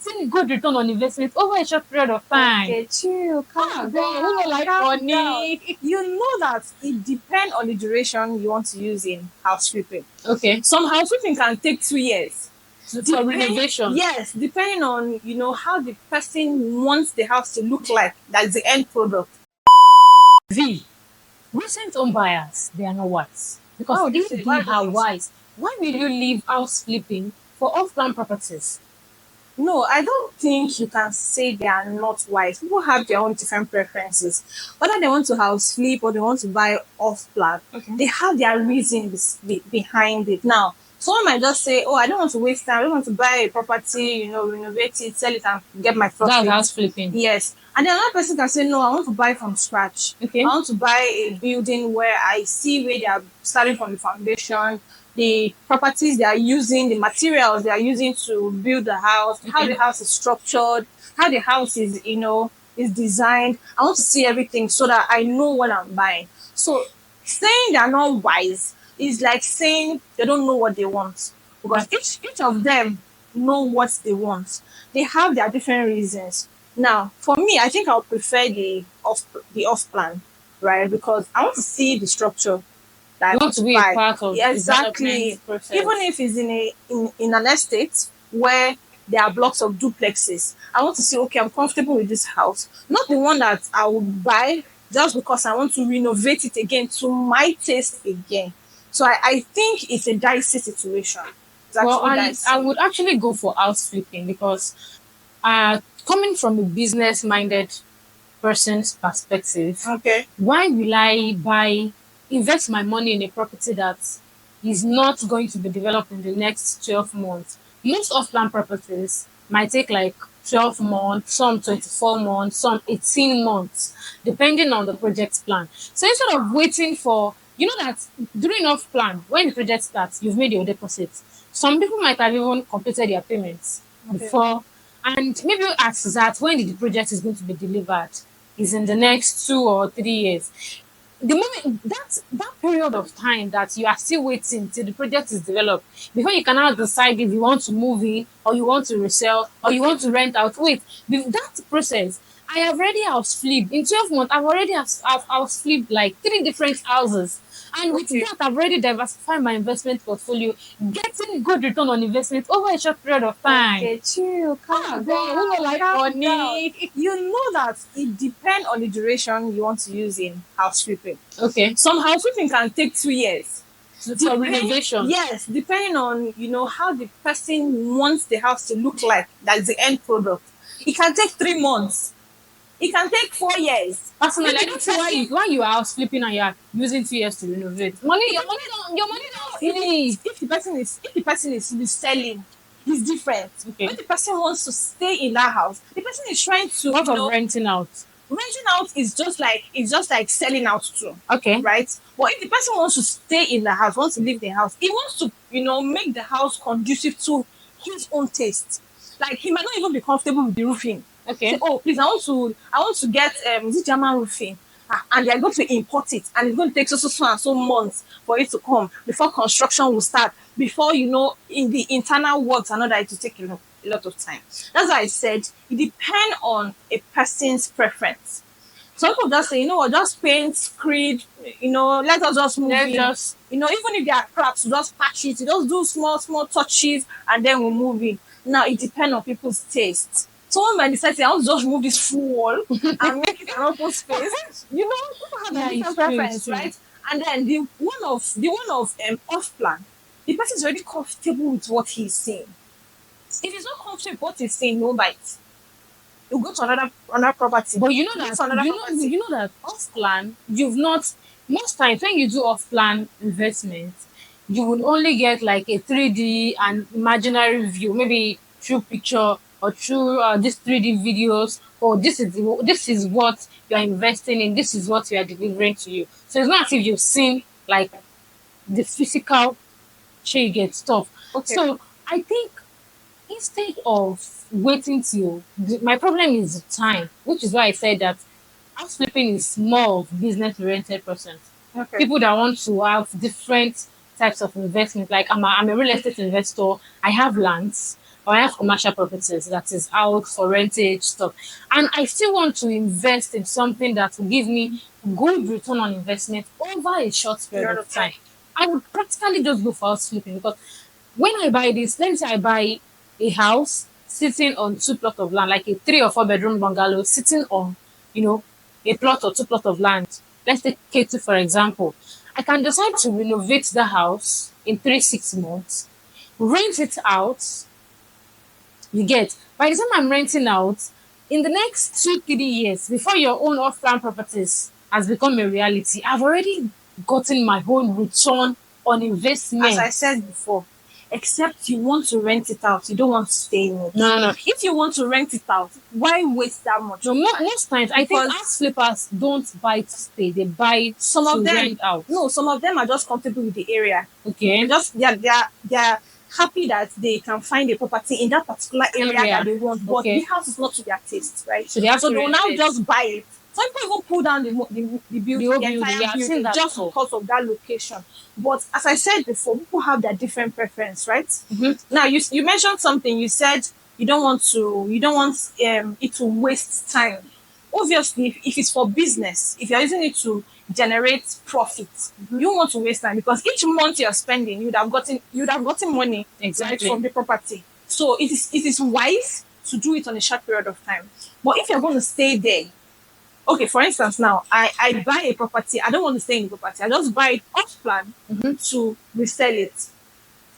getting good return on investment over a short period of time. Okay, chill, calm Girl, who down, don't like calm down. money? You know that it depends on the duration you want to use in house flipping. Okay, Some house flipping can take 2 years. so for renovation. Yes, depending on how the person wants the house to look like. That's the end product. V. Recent home buyers, they are not wise. Because Why would you if say? they Why do you are think so? wise, why will you leave house flipping for off-plan properties? No, I don't think you can say they are not wise. People have their own different preferences. Whether they want to house flip or they want to buy off plan, they have their reasons behind it. Now, someone might just say, "Oh, I don't want to waste time. I don't want to buy a property, renovate it, sell it, and get my That's profit." house flipping. Yes. And then another person can say, "No, I want to buy from scratch. Okay. I want to buy a building where I see where they are starting from the foundation, the properties they are using, the materials they are using to build the house, how the house is structured, how the house is designed. I want to see everything so that I know what I'm buying." So saying they are not wise is like saying they don't know what they want, because each of them know what they want. They have their different reasons. Now, for me, I think I'll prefer the off plan, right? Because I want to see the structure that I You want want to to be a buy. part of Yeah, development exactly. process. Even if it's in an estate where there are blocks of duplexes, I want to say, okay, I'm comfortable with this house, not the one that I will buy just because I want to renovate it again to my taste again. So I think it's a dicey situation. It's Well, actually I dicey. would actually go for house flipping because coming from a business minded person's perspective, Okay. why will I invest my money in a property that is not going to be developed in the next 12 months? Most off-plan properties might take like 12 months, some 24 months, some 18 months, depending on the project plan. So instead of waiting for, you know that during off-plan, when the project starts, you've made your deposit. Some people might have even completed their payments Okay. before, and maybe at that when the project is going to be delivered is in the next 2 or 3 years. The moment that period of time that you are still waiting till the project is developed before you can now decide if you want to move in or you want to resell or you want to rent out. Wait, that process, I have already house flipped in 12 months. I've already have house flipped like 3 different houses, and with Okay. that I've already diversified my investment portfolio, getting good return on investment over a short period of time. Okay, chill, calm Girl, who don't down, like calm down. money? You know that it depends on the duration you want to use in house flipping. Okay, Some house flipping can take 2 years. so for renovation. Yes, depending on how the person wants the house to look like. That's the end product. It can take 3 months. It can take 4 years. Personally, I Maybe the don't see person why you are house flipping and you are using 2 years to renovate. Your money don't finish. if the person is selling, it's different. Okay. When the person wants to stay in that house, the person is trying to What of renting out? renting out is just like selling out too, Okay. right? But if the person wants to stay in the house, wants to leave the house, he wants to make the house conducive to his own taste. Like, he might not even be comfortable with the roofing. Say, Okay. "Oh, please, I want to get this German roofing." And they're going to import it, and it's going to take so and so months for it to come before construction will start, before in the internal works and all that, it will take a lot of time. That's why I said it depends on a person's preference. Some people just say, what, just paint, creed, let us just move Let's in. just Even if there are cracks, we just patch it, we just do small, small touches, and then we move in. Now, it depends on people's taste. Someone might decide, I want to just move this full wall and make it an open space. People have yeah, a it's different true, it's preference, true. right? And then the one of off plan, the person is already comfortable with what he's seeing. If he's not comfortable with what he's seeing, no bite. You go to another property. But you know You go that to another property. off plan, you've not most times when you do off plan investment, you will only get like a 3D and imaginary view, maybe through picture or through this 3D videos, or this is what you are investing in, this is what we are delivering to you. So it's not as if you've seen like the physical share you get stuff. Okay. So I think instead of waiting till my problem is time, which is why I said that house flipping is more of business oriented persons. Okay. People that want to have different types of investment. Like I'm a real estate investor. I have lands. or I have commercial properties that is out for rentage stuff, and I still want to invest in something that will give me good return on investment over a short period Period of of time. time, I would practically just go for house flipping because when I buy this, let me say I buy a house sitting on two plot of land, like a 3 or 4 bedroom bungalow sitting on, you know, a plot or two plot of land. Let's take K2 for example. I can decide to renovate the house in 3 6 months, rent it out. You get, by the time I'm renting out, in the next 2 3 years, before your own off-plan properties has become a reality, I've already gotten my own return on As I investment. said before, except you want to rent it out, you don't want to stay in it. No, no, no. If you want to rent it out, why waste that much? No, most times I think Because house flippers don't buy to stay; they buy some of to them, rent out. no, some of them are just comfortable with the area. Okay, They're happy that they can find a property in that particular area that area. they want, but the Okay, house is not to their taste, right? so they have So to they will now renovate just buy it. Some people even pull down the whole the building. entire Yeah, I've seen building that just before. because of that location. But as I said before, people have their different preference, right? Hmm. Now you mentioned something. You said you don't want it to waste time. Obviously, if it's for business, if you're using it to generate profit, you don't want to waste time because each month you're spending, you'd have gotten money right Exactly. from the property. So it is wise to do it on a short period of time. But if you're going to stay there, okay, for instance, now I buy a property, I don't want to stay in the property, I just buy it off plan to resell it.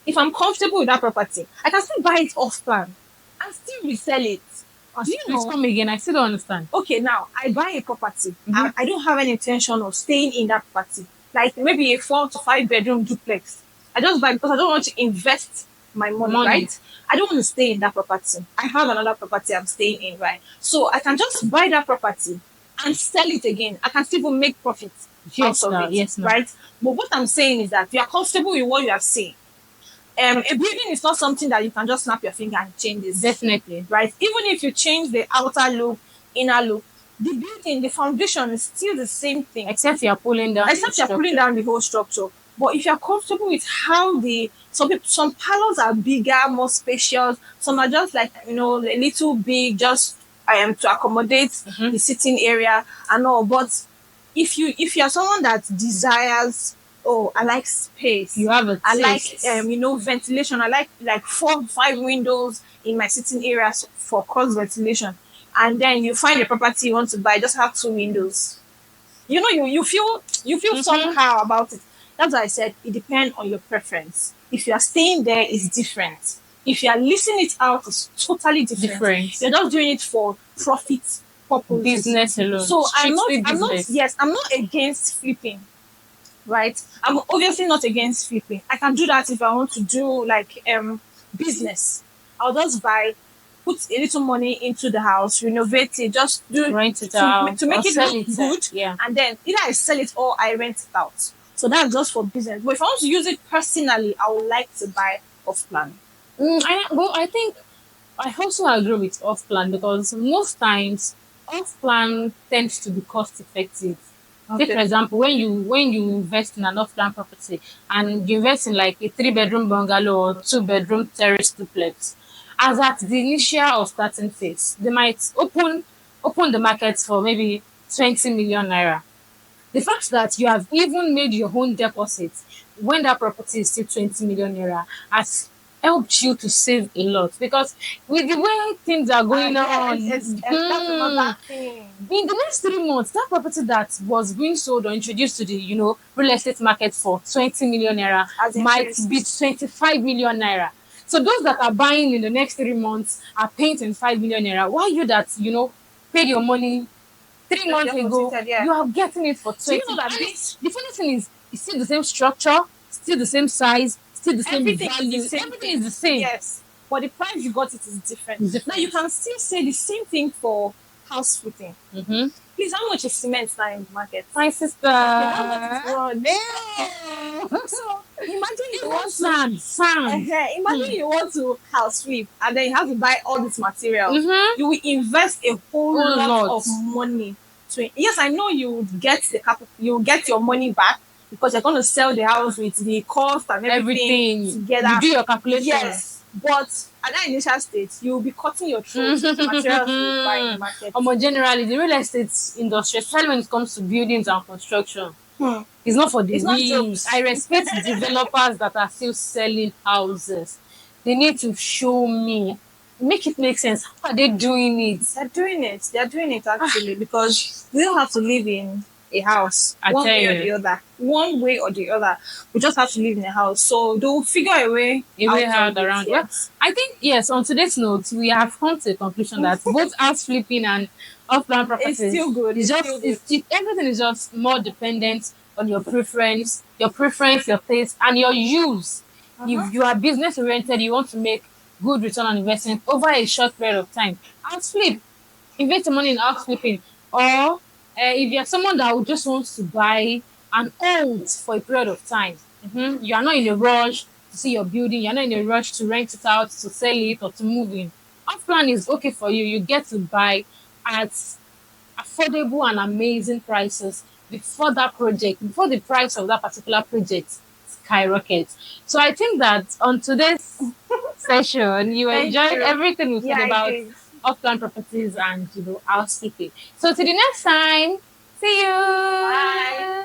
If I'm comfortable with that property, I can still buy it off plan and still resell it. Do you Please know? come again. I still don't understand. Okay, now I buy a property. Hmm. I don't have any intention of staying in that property. Like maybe a 4 to 5 bedroom duplex. I just buy because I don't want to invest my money, Money. right? I don't want to stay in that property. I have another property I'm staying in, right? So I can just buy that property and sell it again. I can still even make profit out Yes, of now. it, Yes, now. right? But what I'm saying is that you are comfortable with what you have seen. A building is not something that you can just snap your finger and change this, Definitely. right? Even if you change the outer look, inner look, the building, the foundation is still the same thing, Except you are pulling down the except you're pulling structure. down the whole structure. But if you're comfortable with how some parlors are bigger, more spacious, some are just like a little big, just to accommodate Hmm. the sitting area and all. But if you're someone that desires, oh, I like You space, have a I like taste. ventilation, I like 4 5 windows in my sitting areas for cross ventilation, and then you find a property you want to buy, just have 2 windows. You feel Hmm. somehow about it. That's why I said it depends on your preference. If you are staying there, it's different. If you are leasing it out, it's totally different. Different. You're just doing it for profit purposes. Business alone. So Strictly business. yes, I'm not against flipping, right? I'm obviously not against flipping. I can do that if I want to do like business. I'll just buy, put a little money into the house, renovate it, just do Rent it to out to or make it sell look it. good, Yeah. and then either I sell it or I rent it out. So that's just for business. But if I want to use it personally, I would like to buy off plan. I think I also agree with off plan because most times off plan tends to be cost effective. Take for Okay. example, when you invest in an off plan property and you invest in like a 3 bedroom bungalow or 2 bedroom terrace duplex, as at the initial or starting phase, they might open the market for maybe 20 million naira. The fact that you have even made your own deposit when that property is still 20 million naira has helped you to save a lot because with the way things are going Yeah, on, that's another thing. in the next 3 months, that property that was being sold or introduced to the real estate market for 20 million naira As might be increased. 25 million naira. So those that are buying in the next 3 months are paying 25 million naira. While you that paid your money 3 months ago, Deposited, yeah. you are getting it for Do you 20. know that And this the funny thing is, it's still the same structure, still the same size, still the same everything is the value. same Everything thing? is the same. Yes. But the price you got it is different. It's Now you different. can still say the same thing for house fitting. Mm-hmm. Please, how much is cement now in the market? My sister. Okay, how much is rod? Ew. So imagine you Even want to sand. imagine you want to house sweep and then you have to buy all these materials. Mm-hmm. You will invest a whole Whole lot lot. of money. To yes, I know you would get you will get your money back because you're going to sell the house with the cost and everything Everything. together. You do your calculation. Yes, But at that initial state, you'll be cutting your throat with materials you buy in the market. Generally, the real estate industry, especially when it comes to buildings and construction, Hmm. it's not for the It's not weak. I jokes. respect developers that are still selling houses. They need to show me, make it make sense. How are they doing it? They're doing it. They're doing it actually because we don't have to live in a house I one tell way or you, the other. One way or the other. We just have to live in a house. So they'll figure a way a way out hard of it. around. Well, Yes. I think yes. On today's note, we have come to a conclusion that both house flipping and off-plan It's properties still good. is It's just still good. everything is just more dependent on your preference, your taste, and your use. Uh-huh. If you are business oriented, you want to make good return on investment over a short period of time. House flip, invest your money in house flipping, or if you're someone that would just wants to buy and hold for a period of time, you are not in a rush to see your building, you're not in a rush to rent it out, to sell it, or to move in. Off plan is okay for you. You get to buy at affordable and amazing prices before the price of that particular project skyrockets. So I think that on today's session, you Thank enjoyed you. everything we Yeah, said I about did. off-plan properties and housekeeping. So till the next time, see you. Bye.